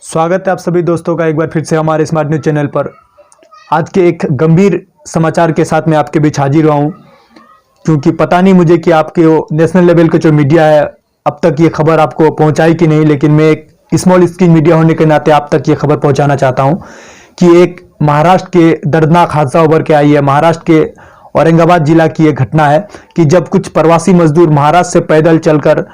स्वागत है आप सभी दोस्तों का एक बार फिर से हमारे स्मार्ट न्यूज़ चैनल पर। आज के एक गंभीर समाचार के साथ मैं आपके बीच हाजिर हुआ हूँ, क्योंकि पता नहीं मुझे कि आपके नेशनल लेवल के जो मीडिया है अब तक ये खबर आपको पहुँचाई कि नहीं, लेकिन मैं एक स्मॉल स्क्रीन मीडिया होने के नाते आप तक ये खबर पहुँचाना चाहता हूँ कि एक महाराष्ट्र के दर्दनाक हादसा उभर के आई है। महाराष्ट्र के औरंगाबाद जिला की एक घटना है कि जब कुछ प्रवासी मजदूर महाराष्ट्र से पैदल चलकर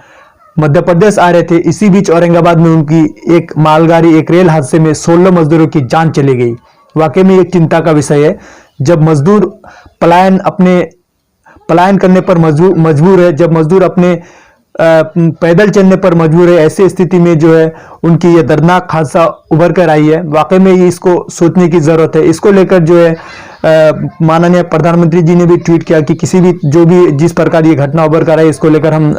मध्य प्रदेश आ रहे थे, इसी बीच औरंगाबाद में उनकी एक मालगाड़ी एक रेल हादसे में 16 मजदूरों की जान चली गई। वाकई में एक चिंता का विषय है। जब मजदूर पलायन करने पर मजबूर है, जब मजदूर अपने पैदल चलने पर मजबूर है, ऐसी स्थिति में जो है उनकी ये दर्दनाक हादसा उभर कर आई है। वाकई में ये इसको सोचने की जरूरत है। इसको लेकर जो है माननीय प्रधानमंत्री जी ने भी ट्वीट किया कि किसी भी जिस प्रकार ये घटना उभर कर आई, इसको लेकर हम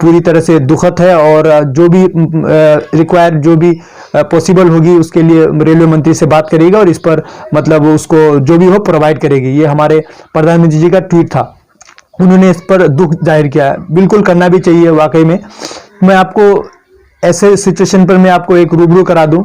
पूरी तरह से दुखद है और जो भी जो भी पॉसिबल होगी उसके लिए रेलवे मंत्री से बात करेगा और इस पर मतलब उसको जो भी हो प्रोवाइड करेगी। ये हमारे प्रधानमंत्री जी का ट्वीट था, उन्होंने इस पर दुख जाहिर किया है। बिल्कुल करना भी चाहिए। वाकई में मैं आपको ऐसे सिचुएशन पर मैं आपको एक रूबरू करा दूं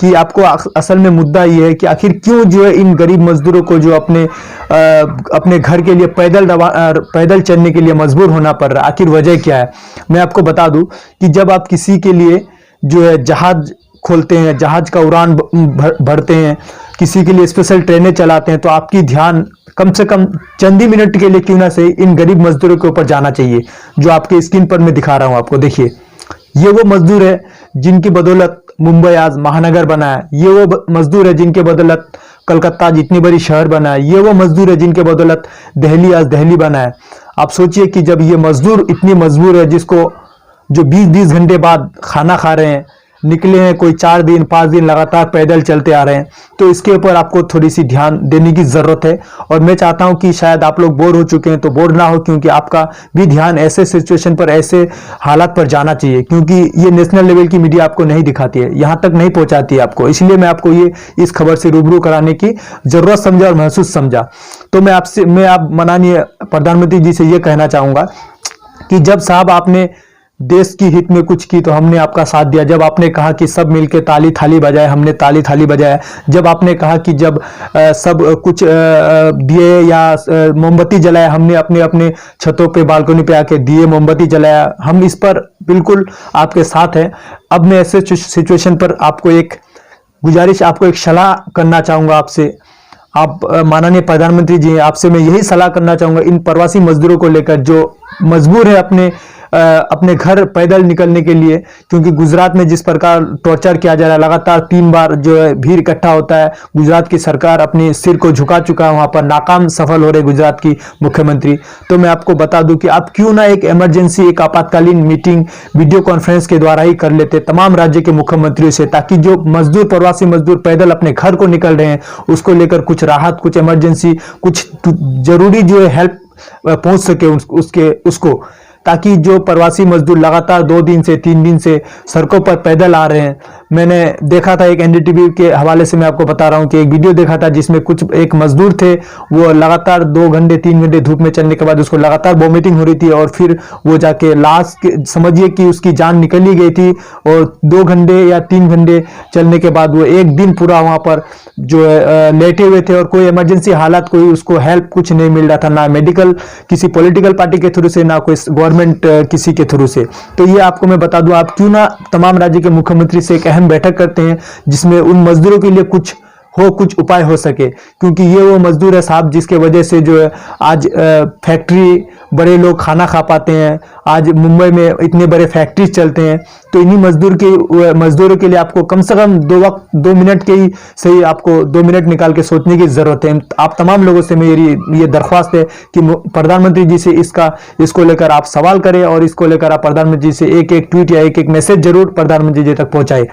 कि आपको असल में मुद्दा ये है कि आखिर क्यों जो है इन गरीब मजदूरों को जो अपने घर के लिए पैदल चलने के लिए मजबूर होना पड़ रहा है, आखिर वजह क्या है। मैं आपको बता दूं कि जब आप किसी के लिए जो है जहाज खोलते हैं, जहाज का उड़ान भरते हैं, किसी के लिए स्पेशल ट्रेनें चलाते हैं, तो आपकी ध्यान कम से कम चंद ही मिनट के लिए क्यों ना सही इन गरीब मजदूरों के ऊपर जाना चाहिए, जो आपके स्क्रीन पर मैं दिखा रहा हूं आपको। देखिए, ये वो मजदूर है जिनकी बदौलत मुंबई आज महानगर बना है। ये वो मजदूर है जिनके बदौलत कलकत्ता आज इतनी बड़ी शहर बना है। ये वो मजदूर है जिनके बदौलत दिल्ली आज दिल्ली बना है। आप सोचिए कि जब ये मजदूर इतनी मजबूर है, जिसको जो 20-20 घंटे बाद खाना खा रहे हैं, निकले हैं, कोई 4 दिन 5 दिन लगातार पैदल चलते आ रहे हैं, तो इसके ऊपर आपको थोड़ी सी ध्यान देने की जरूरत है। और मैं चाहता हूं कि शायद आप लोग बोर हो चुके हैं तो बोर ना हो, क्योंकि आपका भी ध्यान ऐसे सिचुएशन पर, ऐसे हालात पर जाना चाहिए, क्योंकि ये नेशनल लेवल की मीडिया आपको नहीं दिखाती है, यहां तक नहीं पहुंचाती है आपको। इसलिए मैं आपको ये इस खबर से रूबरू कराने की जरूरत समझा और महसूस समझा। तो मैं माननीय प्रधानमंत्री जी से ये कहना चाहूंगा कि जब साहब आपने देश की हित में कुछ की तो हमने आपका साथ दिया। जब आपने कहा कि सब मिलकर ताली थाली बजाए, हमने ताली थाली बजाया। जब आपने कहा कि जब सब कुछ दिए या मोमबत्ती जलाया, हमने अपने अपने छतों पे बालकनी पे आके दिए मोमबत्ती जलाया। हम इस पर बिल्कुल आपके साथ हैं। अब मैं ऐसे सिचुएशन पर आपको एक गुजारिश, आपको एक सलाह करना चाहूंगा आपसे। आप माननीय प्रधानमंत्री जी, आपसे मैं यही सलाह करना चाहूंगा इन प्रवासी मजदूरों को लेकर जो मजबूर है अपने घर पैदल निकलने के लिए, क्योंकि गुजरात में जिस प्रकार टॉर्चर किया जा रहा है, लगातार 3 बार जो है भीड़ इकट्ठा होता है। गुजरात की सरकार अपने सिर को झुका चुका है, वहां पर नाकाम सफल हो रहे गुजरात की मुख्यमंत्री। तो मैं आपको बता दूं कि आप क्यों ना एक इमरजेंसी, एक आपातकालीन मीटिंग वीडियो कॉन्फ्रेंस के द्वारा ही कर लेते तमाम राज्य के मुख्यमंत्रियों से, ताकि जो मजदूर प्रवासी मजदूर पैदल अपने घर को निकल रहे हैं उसको लेकर कुछ राहत, कुछ इमरजेंसी, कुछ जरूरी जो है हेल्प पहुंच सके उसको, ताकि जो प्रवासी मजदूर लगातार 2 दिन से 3 दिन से सड़कों पर पैदल आ रहे हैं। मैंने देखा था एक एनडीटीवी के हवाले से मैं आपको बता रहा हूं कि एक वीडियो देखा था जिसमें एक मजदूर थे, वो लगातार 2 घंटे 3 घंटे धूप में चलने के बाद उसको लगातार वॉमिटिंग हो रही थी और फिर वो जाके लास्ट समझिए कि उसकी जान निकल ही गई थी। और 2 घंटे या 3 घंटे चलने के बाद वो 1 दिन पूरा वहां पर जो है लेटे हुए थे और कोई इमरजेंसी हालात, कोई उसको हेल्प कुछ नहीं मिल रहा था, ना मेडिकल किसी पॉलिटिकल पार्टी के थ्रू से, ना कोई गवर्नमेंट किसी के थ्रू से। तो ये आपको मैं बता दूं, आप क्यों ना तमाम राज्य के मुख्यमंत्री से एक अहम बैठक करते हैं जिसमें उन मजदूरों के लिए कुछ उपाय हो सके, क्योंकि ये वो मजदूर है साहब जिसके वजह से जो है आज फैक्ट्री बड़े लोग खाना खा पाते हैं। आज मुंबई में इतने बड़े फैक्ट्रीज चलते हैं, तो इन्हीं मजदूरों के लिए आपको कम से कम 2 मिनट के ही सही, आपको 2 मिनट निकाल के सोचने की जरूरत है। आप तमाम लोगों से मेरी ये दरख्वास्त है कि प्रधानमंत्री जी से इसको लेकर आप सवाल करें और इसको लेकर आप प्रधानमंत्री जी से एक ट्वीट या एक मैसेज जरूर प्रधानमंत्री जी तक पहुंचाए।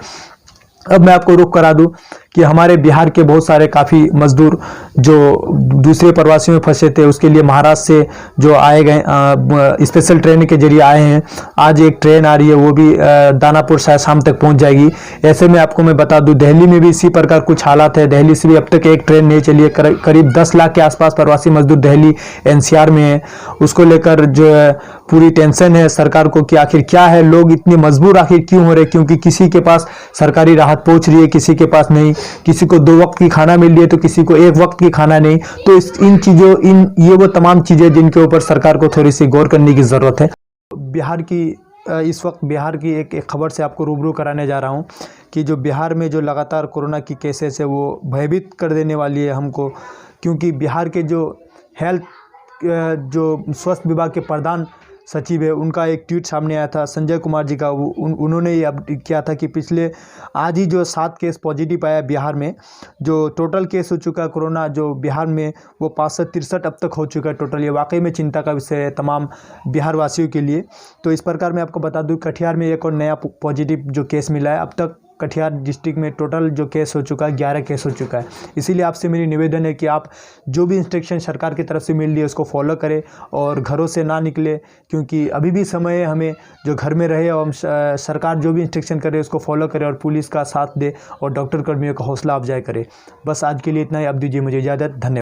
अब मैं आपको रुख करा दूं कि हमारे बिहार के बहुत सारे काफ़ी मजदूर जो दूसरे प्रवासियों में फंसे थे, उसके लिए महाराष्ट्र से जो आए गए स्पेशल ट्रेन के जरिए आए हैं। आज एक ट्रेन आ रही है, वो भी दानापुर शायद शाम तक पहुंच जाएगी। ऐसे में आपको मैं बता दूं, दिल्ली में भी इसी प्रकार कुछ हालात है। दिल्ली से भी अब तक एक ट्रेन नहीं चली है। करीब 10 लाख के आसपास प्रवासी मजदूर दिल्ली एनसीआर में है। उसको लेकर जो है पूरी टेंशन है सरकार को कि आखिर क्या है, लोग इतने मजबूर आखिर क्यों हो रहे, क्योंकि किसी के पास सरकारी राहत पहुंच रही है, किसी के पास नहीं। किसी को 2 वक्त की खाना मिल रही है तो किसी को 1 वक्त की खाना नहीं। तो ये वो तमाम चीज़ें जिनके ऊपर सरकार को थोड़ी सी गौर करने की ज़रूरत है। बिहार की इस वक्त बिहार की एक खबर से आपको रूबरू कराने जा रहा हूं कि जो बिहार में जो लगातार कोरोना की केसेस है वो भयभीत कर देने वाली है हमको, क्योंकि बिहार के जो स्वास्थ्य विभाग के प्रधान सचिव है, उनका एक ट्वीट सामने आया था संजय कुमार जी का। उन्होंने ये अब किया था कि पिछले आज ही जो 7 केस पॉजिटिव आया बिहार में, जो टोटल केस हो चुका है कोरोना जो बिहार में वो 563 अब तक हो चुका है टोटल। ये वाकई में चिंता का विषय है तमाम बिहार वासियों के लिए। तो इस प्रकार मैं आपको बता दूं, कटिहार में एक और नया पॉजिटिव जो केस मिला है। अब तक कटिहार डिस्ट्रिक्ट में टोटल जो केस हो चुका है 11 केस हो चुका है। इसीलिए आपसे मेरी निवेदन है कि आप जो भी इंस्ट्रक्शन सरकार की तरफ से मिल रही है उसको फॉलो करें और घरों से ना निकले, क्योंकि अभी भी समय है हमें जो घर में रहे और सरकार जो भी इंस्ट्रक्शन करे उसको फॉलो करें और पुलिस का साथ दे और डॉक्टर कर्मियों का हौसला अफजाई करे। बस आज के लिए इतना ही। अब दीजिए मुझे इजाज़त। धन्यवाद।